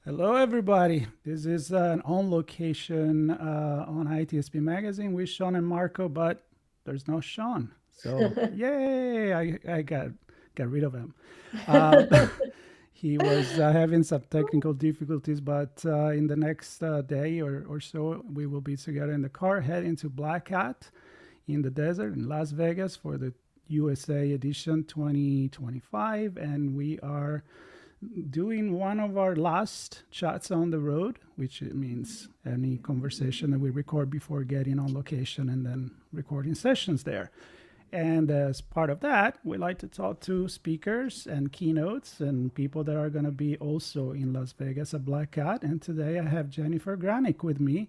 Hello, everybody. This is an on location on ITSP Magazine with Sean and Marco, but there's no Sean. So, yay! I got rid of him. Uh, he was having some technical difficulties, but in the next day or so, we will be together in the car heading to Black Hat in the desert in Las Vegas for the USA Edition 2025. And we are doing one of our last chats on the road, which means any conversation that we record before getting on location and then recording sessions there. And as part of that, we like to talk to speakers and keynotes and people that are going to be also in Las Vegas at Black Cat. And today I have Jennifer Granick with me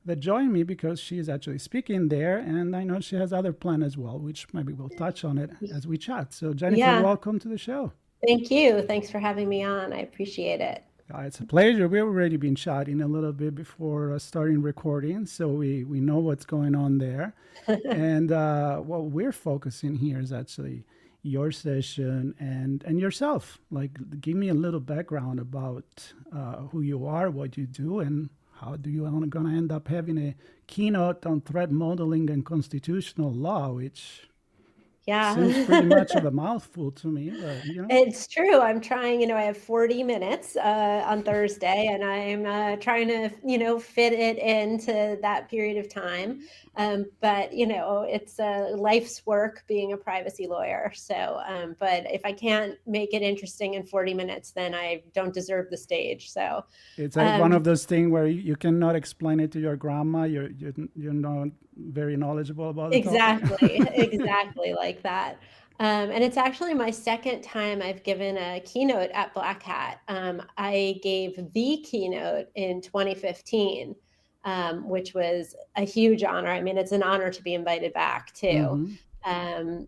that joined me because she is actually speaking there. And I know she has other plans as well, which maybe we'll touch on it as we chat. So Jennifer, Yeah, welcome to the show. thank you. Thanks for having me on. I appreciate it. It's a pleasure. We've already been chatting a little bit before starting recording, so we know what's going on there. And what we're focusing here is actually your session and yourself. Like, give me a little background about who you are, what you do, and how do you going to end up having a keynote on threat modeling and constitutional law, which Yeah, seems pretty much of a mouthful to me, but it's true. I'm trying, I have 40 minutes on Thursday, and I'm trying to, fit it into that period of time. But, it's life's work being a privacy lawyer. So, but if I can't make it interesting in 40 minutes, then I don't deserve the stage. So, it's one um, of those things where you cannot explain it to your grandma. You're not very knowledgeable about the topic. exactly like that. And it's actually my second time I've given a keynote at Black Hat. I gave the keynote in 2015, which was a huge honor. I mean, it's an honor to be invited back too. Hmm. Um,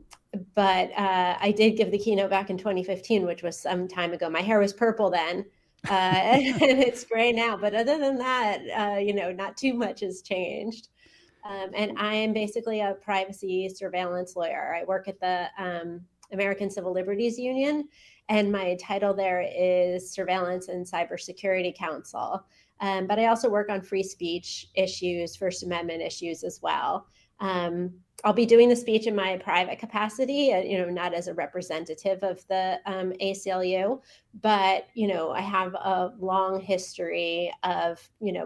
but I did give the keynote back in 2015, which was some time ago. My hair was purple then. And it's gray now. But other than that, not too much has changed. And I am basically a privacy surveillance lawyer. I work at the American Civil Liberties Union, and my title there is Surveillance and Cybersecurity Counsel. But I also work on free speech issues, First Amendment issues as well. I'll be doing the speech in my private capacity, not as a representative of the ACLU, but, I have a long history of,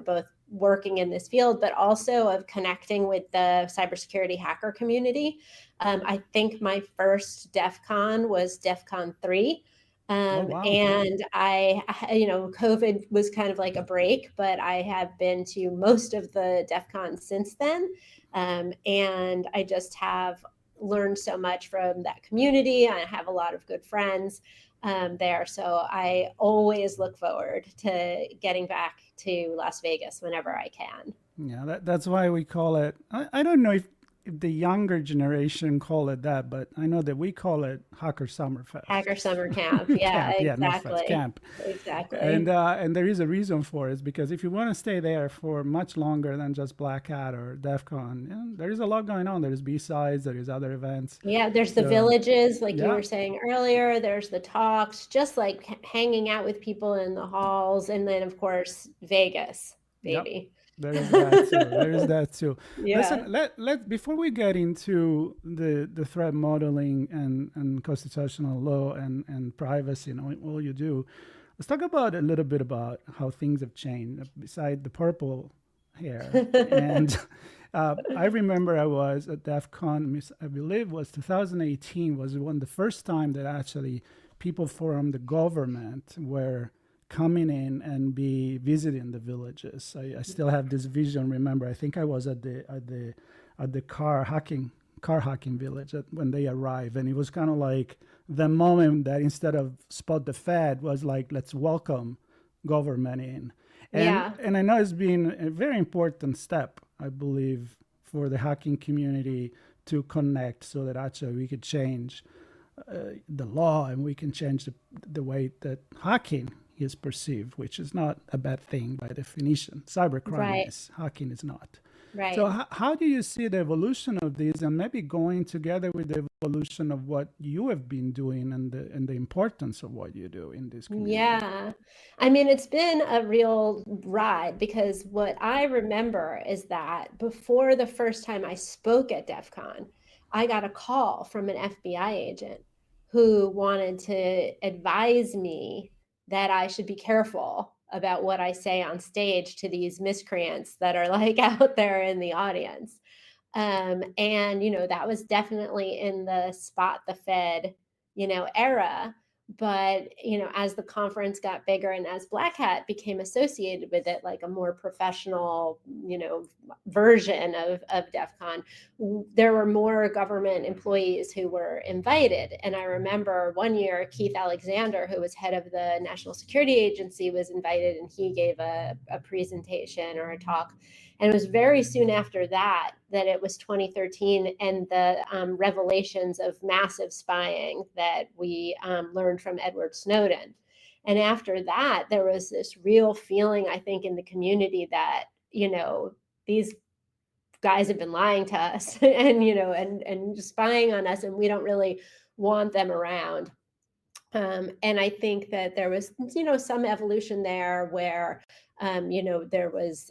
both working in this field, but also of connecting with the cybersecurity hacker community. I think my first DEFCON was DEFCON 3. Oh, wow. And COVID was kind of like a break, but I have been to most of the DEFCON since then. And I just have learned so much from that community. I have a lot of good friends there. So I always look forward to getting back to Las Vegas whenever I can. Yeah, that's why we call it. I don't know if the younger generation call it that, but I know that we call it Hacker Summerfest. Hacker Summer Camp. Yeah, Camp, yeah, not fest, exactly. camp. Exactly. And there is a reason for it, because if you want to stay there for much longer than just Black Hat or DEF CON, there is a lot going on. There is B-sides, there is other events. Yeah, there's the So, villages, like you yeah, were saying earlier. There's the talks, just like hanging out with people in the halls. And then, of course, Vegas, yep. baby. There is that too. There is that too. Listen, Yeah. let before we get into the threat modeling and constitutional law and privacy and all you do, let's talk about a little bit about how things have changed beside the purple hair. And I remember I was at DEF CON, I believe it was 2018, was the first time that actually people from the government were coming in and be visiting the villages. I still have this vision. Remember, I think I was at the car hacking village when they arrived, and it was kind of like the moment that instead of spot the Fed was like, let's welcome government in. and Yeah. and I know it's been a very important step, I believe, for the hacking community to connect so that actually we could change the law and we can change the way that hacking is perceived, which is not a bad thing by definition. Cybercrime Right. is, hacking is not. So Right. how do you see the evolution of these, and maybe going together with the evolution of what you have been doing and the importance of what you do in this community? Yeah. I mean, it's been a real ride because what I remember is that before the first time I spoke at DEFCON, I got a call from an FBI agent who wanted to advise me that I should be careful about what I say on stage to these miscreants that are like out there in the audience. And, that was definitely in the spot the Fed, era. But, as the conference got bigger and as Black Hat became associated with it, like a more professional, version of DEF CON, there were more government employees who were invited. And I remember one year, Keith Alexander, who was head of the National Security Agency, was invited and he gave a presentation or a talk. And it was very soon after that it was 2013 and the revelations of massive spying that we learned from Edward Snowden. And after that, there was this real feeling, I think, in the community that, these guys have been lying to us and spying on us, and we don't really want them around. And I think that there was, some evolution there where, there was,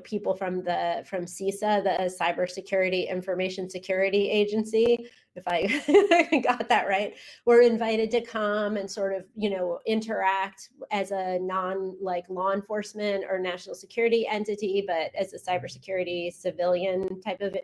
people from CISA, the Cybersecurity Information Security Agency, if I got that right, were invited to come and sort of, interact as a like law enforcement or national security entity, but as a cybersecurity civilian type of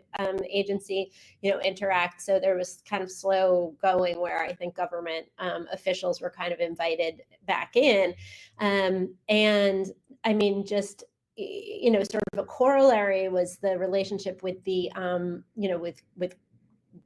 agency, interact. So there was kind of slow going where I think government officials were kind of invited back in. And I mean, just, sort of a corollary was the relationship with the, with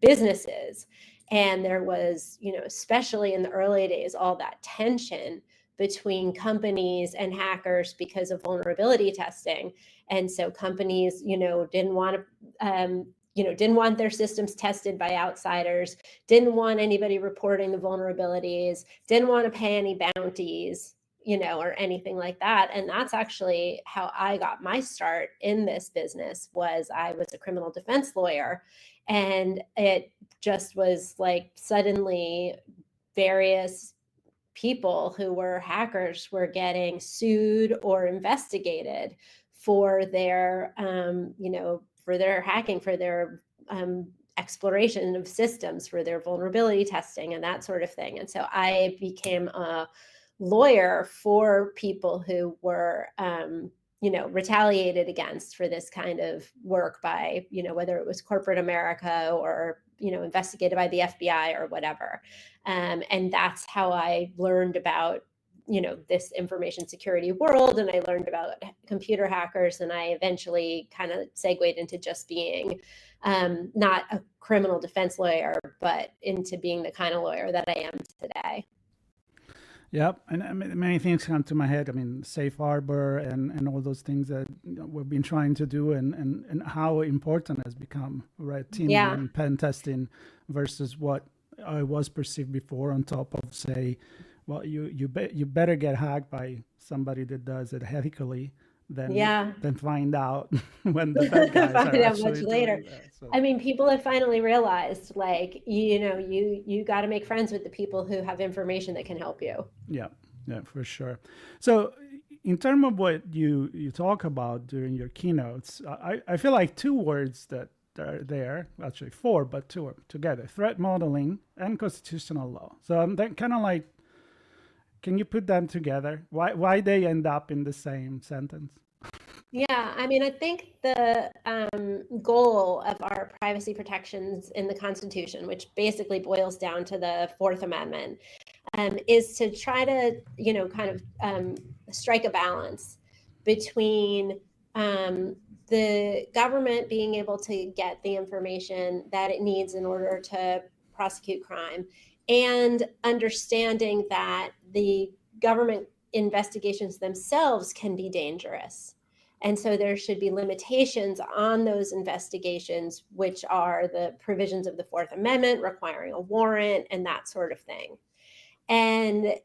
businesses. And there was, especially in the early days, all that tension between companies and hackers because of vulnerability testing. And so companies, didn't want to, didn't want their systems tested by outsiders, didn't want anybody reporting the vulnerabilities, didn't want to pay any bounties, or anything like that. And that's actually how I got my start in this business. Was I was a criminal defense lawyer, and it just was like suddenly various people who were hackers were getting sued or investigated for their, for their hacking, for their exploration of systems, for their vulnerability testing and that sort of thing. And so I became a lawyer for people who were, retaliated against for this kind of work by, whether it was corporate America or, investigated by the FBI or whatever. And that's how I learned about, this information security world. And I learned about computer hackers. And I eventually kind of segued into just being not a criminal defense lawyer, but into being the kind of lawyer that I am today. Yep, and I mean, many things come to my head. I mean, safe harbor and all those things that we've been trying to do, and how important has become red teaming Yeah. and pen testing versus what I was perceived before. On top of, say, well, you better get hacked by somebody that does it ethically Yeah. than find out when the bad guys are Find out much actually later. doing that. So I mean, people have finally realized, like, you got to make friends with the people who have information that can help you. yeah, yeah, for sure. So, in terms of what you talk about during your keynotes, I feel like two words that are there, actually four, but two are together: threat modeling and constitutional law. So I'm kind of like, can you put them together? Why they end up in the same sentence? Yeah, I mean, I think the goal of our privacy protections in the Constitution, which basically boils down to the Fourth Amendment, is to try to, kind of strike a balance between the government being able to get the information that it needs in order to prosecute crime, and understanding that the government investigations themselves can be dangerous. And so there should be limitations on those investigations, which are the provisions of the Fourth Amendment requiring a warrant and that sort of thing. And,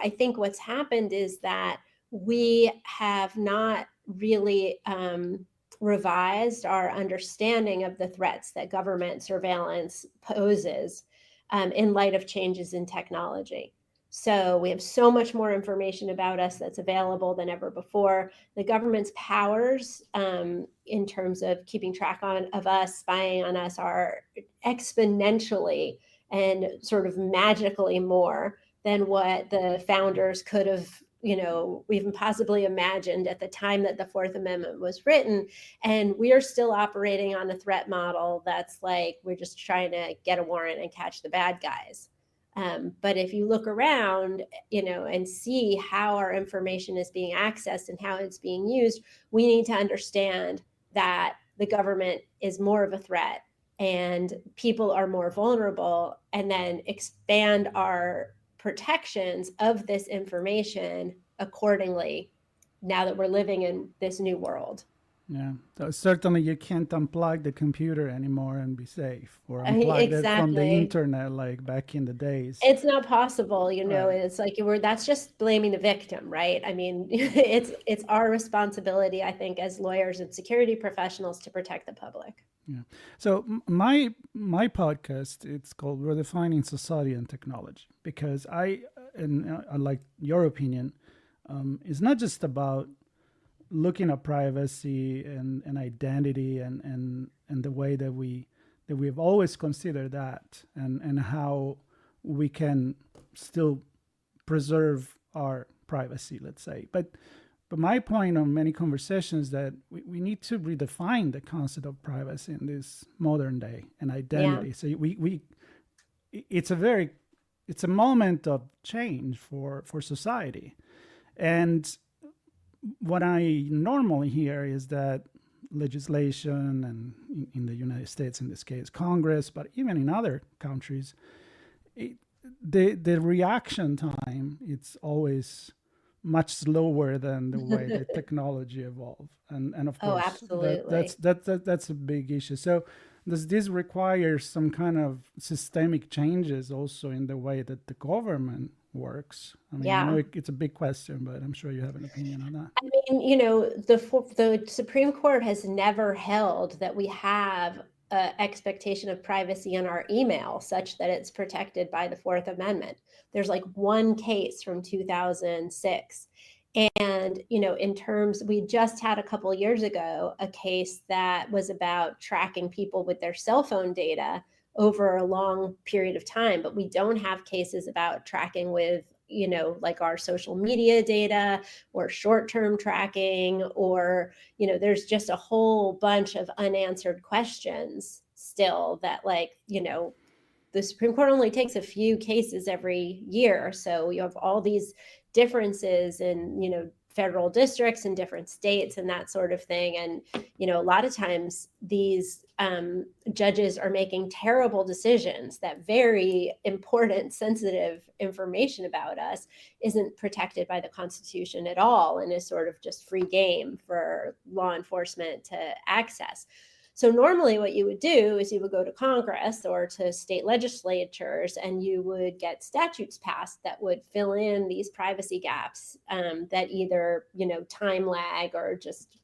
I think what's happened is that we have not really revised our understanding of the threats that government surveillance poses in light of changes in technology. So we have so much more information about us that's available than ever before. The government's powers in terms of keeping track of us, spying on us, are exponentially and sort of magically more than what the founders could have, even possibly imagined at the time that the Fourth Amendment was written. And we are still operating on a threat model that's like, we're just trying to get a warrant and catch the bad guys. But if you look around, and see how our information is being accessed and how it's being used, we need to understand that the government is more of a threat and people are more vulnerable, and then expand our protections of this information accordingly now that we're living in this new world. Yeah, so certainly you can't unplug the computer anymore and be safe, or unplug it from the Exactly. internet like back in the days. It's not possible, Right. it's like that's just blaming the victim, right? I mean, it's our responsibility, I think, as lawyers and security professionals to protect the public. Yeah. So my podcast, it's called Redefining Society and Technology, because I like your opinion, it's not just about looking at privacy and identity and the way that we've always considered that, and how we can still preserve our privacy, let's say. But my point on many conversations that we need to redefine the concept of privacy in this modern day, and identity. Yeah. So it's a moment of change for society. And what I normally hear is that legislation, and in the United States, in this case, Congress, but even in other countries, the reaction time, it's always much slower than the way the technology evolve, and of course absolutely. that's a big issue. So does this require some kind of systemic changes also in the way that the government works? I mean, I know it's a big question, but I'm sure you have an opinion on that. I mean, the Supreme Court has never held that we have an expectation of privacy in our email such that it's protected by the Fourth Amendment. There's like one case from 2006. And, in terms, we just had a couple years ago a case that was about tracking people with their cell phone data over a long period of time, but we don't have cases about tracking with, like our social media data or short-term tracking, or, there's just a whole bunch of unanswered questions still that, like, the Supreme Court only takes a few cases every year. So you have all these differences in, federal districts and different states and that sort of thing. And, a lot of times these judges are making terrible decisions that very important, sensitive information about us isn't protected by the Constitution at all, and is sort of just free game for law enforcement to access. So normally what you would do is you would go to Congress or to state legislatures, and you would get statutes passed that would fill in these privacy gaps that either, time lag or just,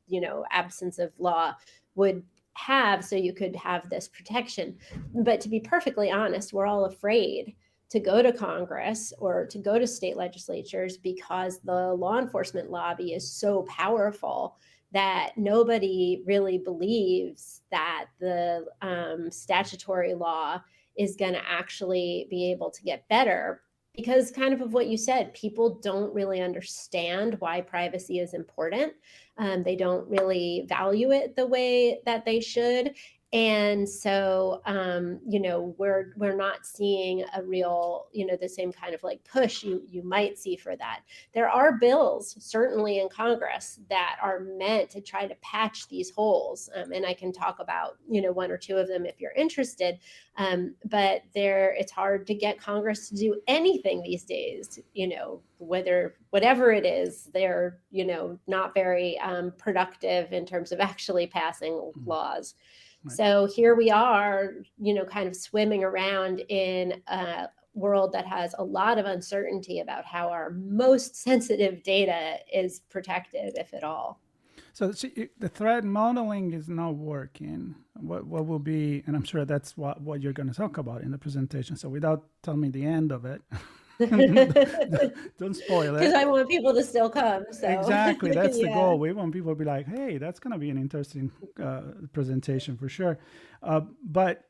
absence of law would have, so you could have this protection. But to be perfectly honest, we're all afraid to go to Congress or to go to state legislatures because the law enforcement lobby is so powerful that nobody really believes that the statutory law is going to actually be able to get better, because kind of what you said, people don't really understand why privacy is important. They don't really value it the way that they should. And so, we're not seeing a real, the same kind of like push you might see for that. There are bills certainly in Congress that are meant to try to patch these holes. And I can talk about, one or two of them if you're interested. But it's hard to get Congress to do anything these days, whatever it is, they're, not very productive in terms of actually passing laws. Right. So here we are, kind of swimming around in a world that has a lot of uncertainty about how our most sensitive data is protected, if at all. So the threat modeling is not working. What will be, and I'm sure that's what you're going to talk about in the presentation. So without telling me the end of it, don't spoil it. Because I want people to still come. So exactly, that's the yeah. goal. We want people to be like, hey, that's going to be an interesting presentation for sure. But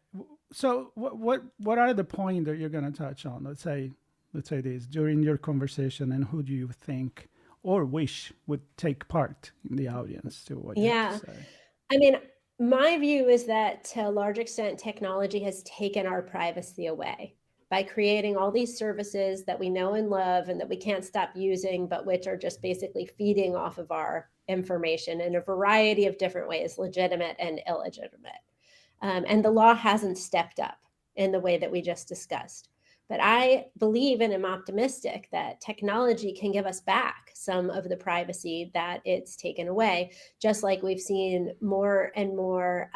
so what are the points that you're going to touch on? Let's say this during your conversation, and who do you think or wish would take part in the audience to what you have to say? I mean, my view is that to a large extent, technology has taken our privacy away by creating all these services that we know and love and that we can't stop using, but which are just basically feeding off of our information in a variety of different ways, legitimate and illegitimate. And the law hasn't stepped up in the way that we just discussed. But I believe and am optimistic that technology can give us back some of the privacy that it's taken away, just like we've seen more and more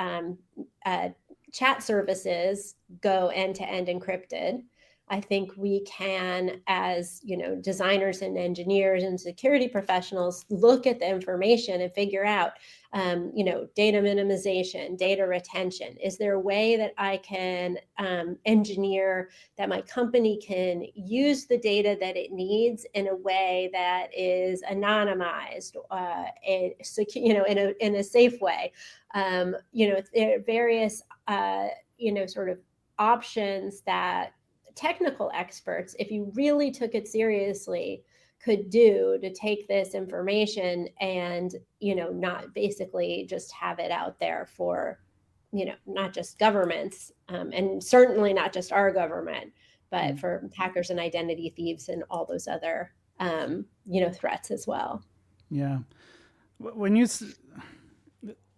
chat services go end-to-end encrypted. I think we can, as designers and engineers and security professionals, look at the information and figure out, data minimization, data retention. Is there a way that I can engineer that my company can use the data that it needs in a way that is anonymized, in a safe way? There are various, sort of options that technical experts, if you really took it seriously, could do to take this information and, not basically just have it out there for, not just governments, and certainly not just our government, but for hackers and identity thieves and all those other, threats as well. Yeah.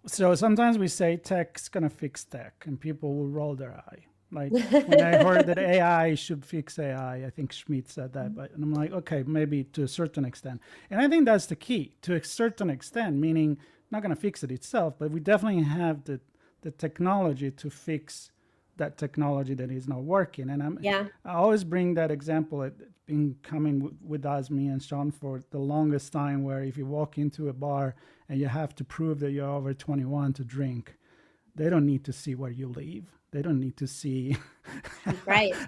So sometimes we say tech's going to fix tech, and people will roll their eye. Like when I heard that AI should fix AI, I think Schmidt said that, but and I'm like, okay, maybe to a certain extent. And I think that's the key, to a certain extent, meaning not going to fix it itself, but we definitely have the technology to fix that technology that is not working. And I always bring that example. It's been coming with us, me and Sean, for the longest time, where if you walk into a bar and you have to prove that you're over 21 to drink, they don't need to see where you live. They don't need to see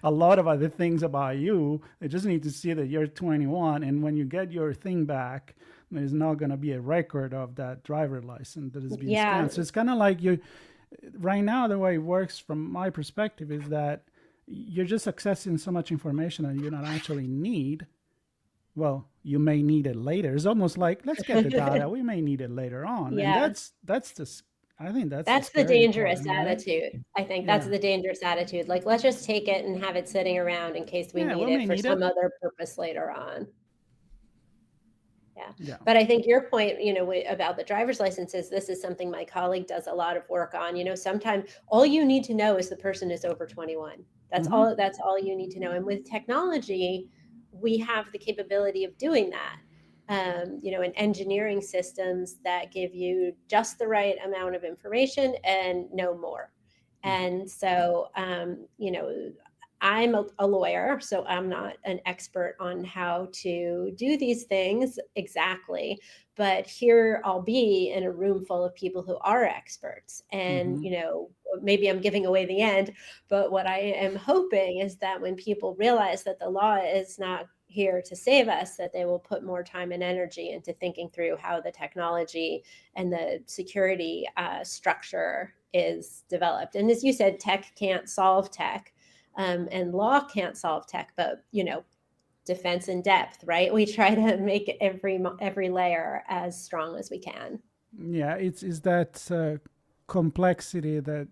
a lot of other things about you. They just need to see that you're 21. And when you get your thing back, there's not going to be a record of that driver license that is being scanned. So it's kind of like right now, the way it works from my perspective is that you're just accessing so much information that you don't actually need. Well, you may need it later. It's almost like, let's get the data. We may need it later on. Yeah. And I think that's the dangerous attitude. I think that's the dangerous attitude. Like, let's just take it and have it sitting around in case we need it for some other purpose later on. Yeah. But I think your point, about the driver's licenses, this is something my colleague does a lot of work on. Sometimes all you need to know is the person is over 21. That's all you need to know. And with technology, we have the capability of doing that. And engineering systems that give you just the right amount of information and no more. And so, I'm a lawyer, so I'm not an expert on how to do these things exactly, but here I'll be in a room full of people who are experts. And, maybe I'm giving away the end, but what I am hoping is that when people realize that the law is not here to save us, that they will put more time and energy into thinking through how the technology and the security structure is developed. And as you said, tech can't solve tech, and law can't solve tech, but defense in depth, right? We try to make every layer as strong as we can. Yeah, it's that complexity that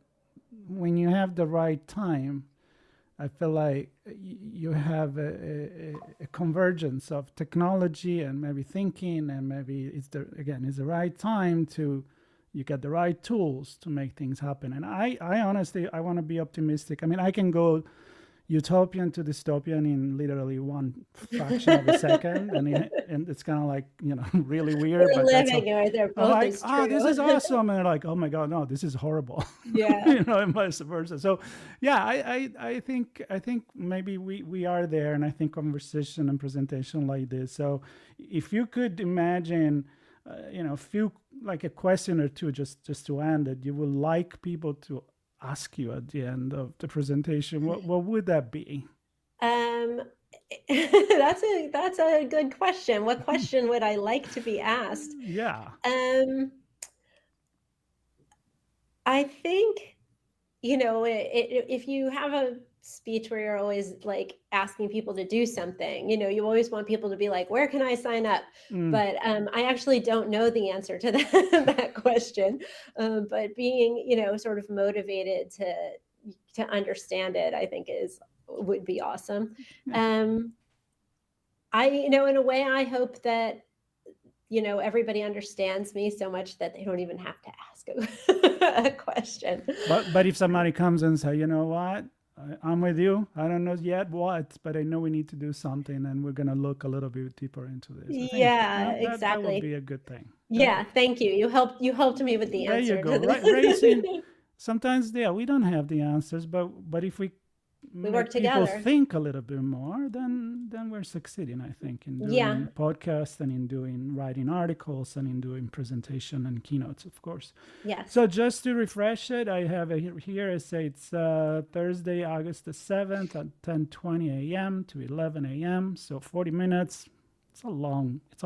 when you have the right time, I feel like you have a convergence of technology and maybe thinking, and maybe it's the right time you get the right tools to make things happen. And I honestly, I want to be optimistic. I mean, I can go utopian to dystopian in literally one fraction of a second, and it's kind of like really weird. We're living right there. Both is true. This is awesome, and they're like, oh my god, no, this is horrible. Yeah, and vice versa. So, yeah, I think maybe we are there, and I think conversation and presentation like this. So, if you could imagine few, like a question or two, just to end it, you would like people to ask you at the end of the presentation, what would that be? That's a good question. What question would I like to be asked? Yeah. I think, if you have a speech where you're always like asking people to do something, you always want people to be like, where can I sign up? But I actually don't know the answer to that question. But being, sort of motivated to understand it, I think would be awesome. In a way, I hope that everybody understands me so much that they don't even have to ask a question. But if somebody comes and say, you know what, I'm with you. I don't know yet what, but I know we need to do something, and we're going to look a little bit deeper into this. I think, exactly. That would be a good thing. Yeah, thank you. You helped me with the answer. There you go. Raising. Sometimes, we don't have the answers, but if we work together, people think a little bit more, then we're succeeding, I think, in doing podcasts and in writing articles and in doing presentation and keynotes, of course. Yes. So just to refresh it, I have it here. I say it's Thursday, August the 7th at 10:20 a.m. to 11 a.m. So 40 minutes. It's a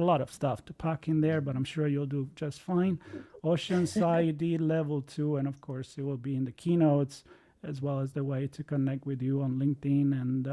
lot of stuff to pack in there, but I'm sure you'll do just fine. Oceanside Level 2, and of course it will be in the keynotes, as well as the way to connect with you on LinkedIn and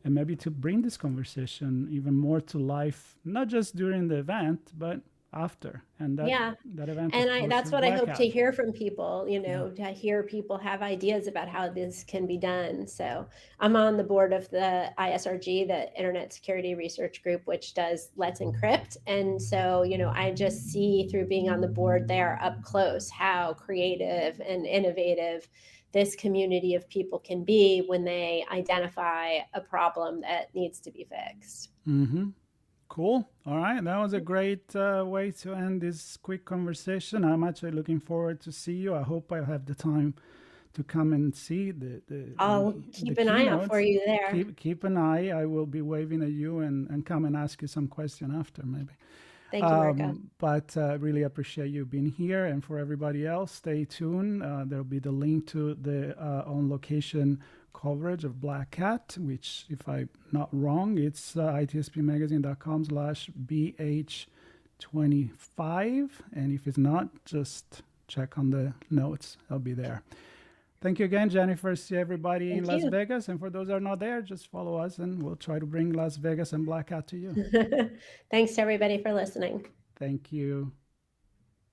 maybe to bring this conversation even more to life, not just during the event, but after. And that event. And that's what I hope to hear from people, to hear people have ideas about how this can be done. So I'm on the board of the ISRG, the Internet Security Research Group, which does Let's Encrypt. And so, I just see through being on the board there up close how creative and innovative this community of people can be when they identify a problem that needs to be fixed. Mm-hmm. Cool. All right. That was a great way to end this quick conversation. I'm actually looking forward to see you. I hope I have the time to come and see I'll keep an eye out for you there. Keep an eye. I will be waving at you and come and ask you some question after, maybe. Thank you, Marco. But really appreciate you being here. And for everybody else, stay tuned. There'll be the link to the on-location coverage of Black Hat, which, if I'm not wrong, it's itspmagazine.com/BH25. And if it's not, just check on the notes. I'll be there. Thank you again, Jennifer. See everybody in Las Vegas. And for those that are not there, just follow us and we'll try to bring Las Vegas and Black Hat to you. Thanks to everybody for listening. Thank you.